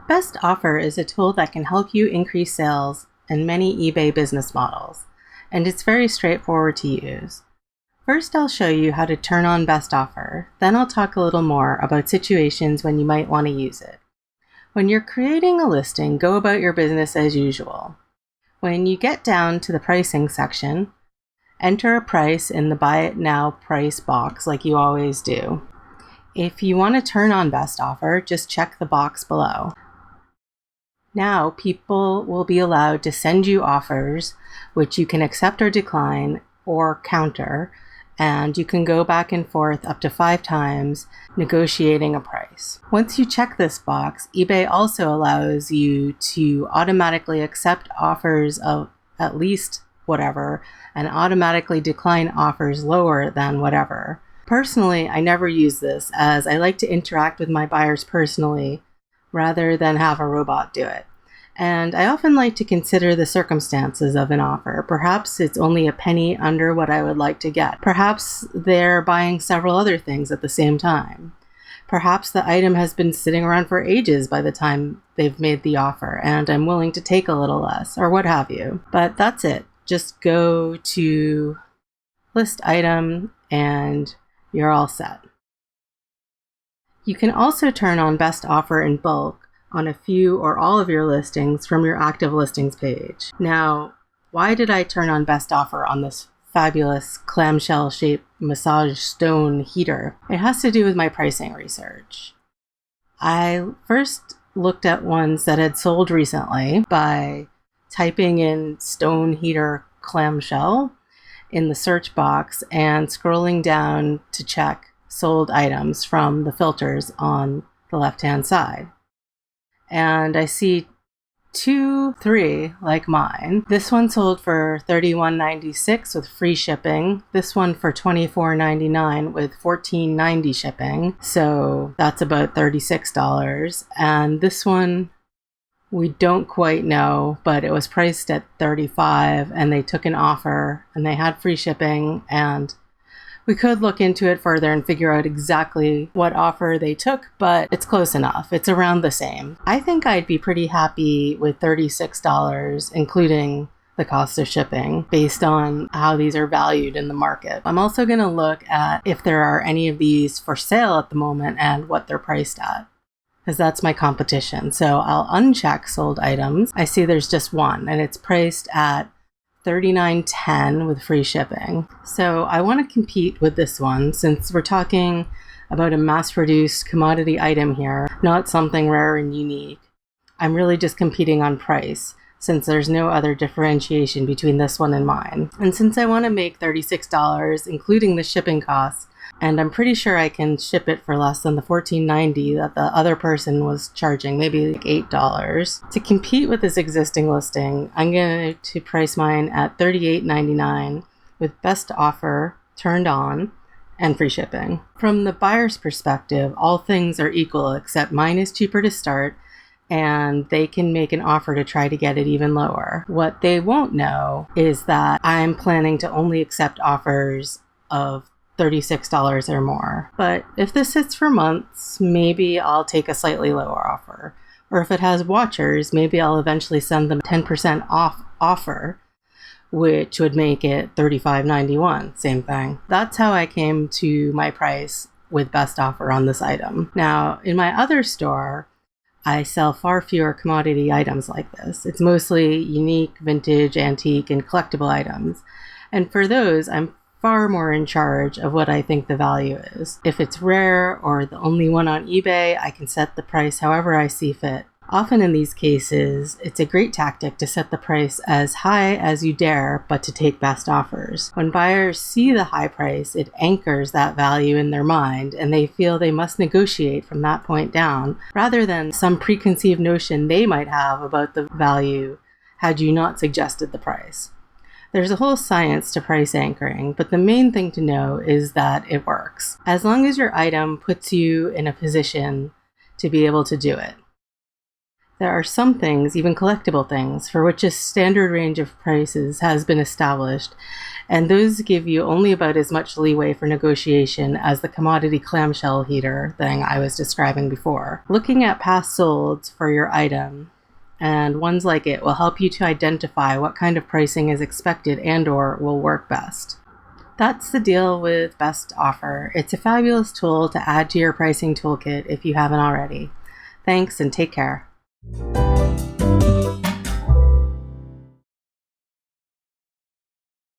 Best Offer is a tool that can help you increase sales in many eBay business models, and it's very straightforward to use. First, I'll show you how to turn on Best Offer, then I'll talk a little more about situations when you might want to use it. When you're creating a listing, go about your business as usual. When you get down to the pricing section, enter a price in the Buy It Now price box like you always do. If you want to turn on Best Offer, just check the box below. Now, people will be allowed to send you offers, which you can accept or decline or counter, and you can go back and forth up to 5 times negotiating a price. Once you check this box, eBay also allows you to automatically accept offers of at least whatever and automatically decline offers lower than whatever. Personally, I never use this as I like to interact with my buyers personally rather than have a robot do it. And I often like to consider the circumstances of an offer. Perhaps it's only a penny under what I would like to get. Perhaps they're buying several other things at the same time. Perhaps the item has been sitting around for ages by the time they've made the offer, and I'm willing to take a little less, or what have you. But that's it. Just go to List Item, and you're all set. You can also turn on Best Offer in bulk on a few or all of your listings from your active listings page. Now, why did I turn on Best Offer on this fabulous clamshell shaped massage stone heater? It has to do with my pricing research. I first looked at ones that had sold recently by typing in stone heater clamshell in the search box and scrolling down to check sold items from the filters on the left-hand side. And I see 3 like mine. This one sold for $31.96 with free shipping. This one for $24.99 with $14.90 shipping. So that's about $36. And this one, we don't quite know, but it was priced at $35 and they took an offer and they had free shipping, and we could look into it further and figure out exactly what offer they took, but it's close enough. It's around the same. I think I'd be pretty happy with $36, including the cost of shipping, based on how these are valued in the market. I'm also going to look at if there are any of these for sale at the moment and what they're priced at, because that's my competition. So I'll uncheck sold items. I see there's just one, and it's priced at $39.10 with free shipping. So I want to compete with this one since we're talking about a mass-produced commodity item here, not something rare and unique. I'm really just competing on price since there's no other differentiation between this one and mine. And since I want to make $36, including the shipping costs, and I'm pretty sure I can ship it for less than the $14.90 that the other person was charging, maybe like $8. To compete with this existing listing, I'm going to price mine at $38.99 with Best Offer turned on and free shipping. From the buyer's perspective, all things are equal except mine is cheaper to start and they can make an offer to try to get it even lower. What they won't know is that I'm planning to only accept offers of $36 or more. But if this sits for months, maybe I'll take a slightly lower offer. Or if it has watchers, maybe I'll eventually send them 10% off offer, which would make it $35.91. Same thing. That's how I came to my price with Best Offer on this item. Now, in my other store, I sell far fewer commodity items like this. It's mostly unique, vintage, antique, and collectible items. And for those, I'm far more in charge of what I think the value is. If it's rare or the only one on eBay, I can set the price however I see fit. Often in these cases, it's a great tactic to set the price as high as you dare, but to take best offers. When buyers see the high price, it anchors that value in their mind, and they feel they must negotiate from that point down, rather than some preconceived notion they might have about the value had you not suggested the price. There's a whole science to price anchoring, but the main thing to know is that it works, as long as your item puts you in a position to be able to do it. There are some things, even collectible things, for which a standard range of prices has been established, and those give you only about as much leeway for negotiation as the commodity clamshell heater thing I was describing before. Looking at past solds for your item and ones like it will help you to identify what kind of pricing is expected and/or will work best. That's the deal with Best Offer. It's a fabulous tool to add to your pricing toolkit if you haven't already. Thanks and take care.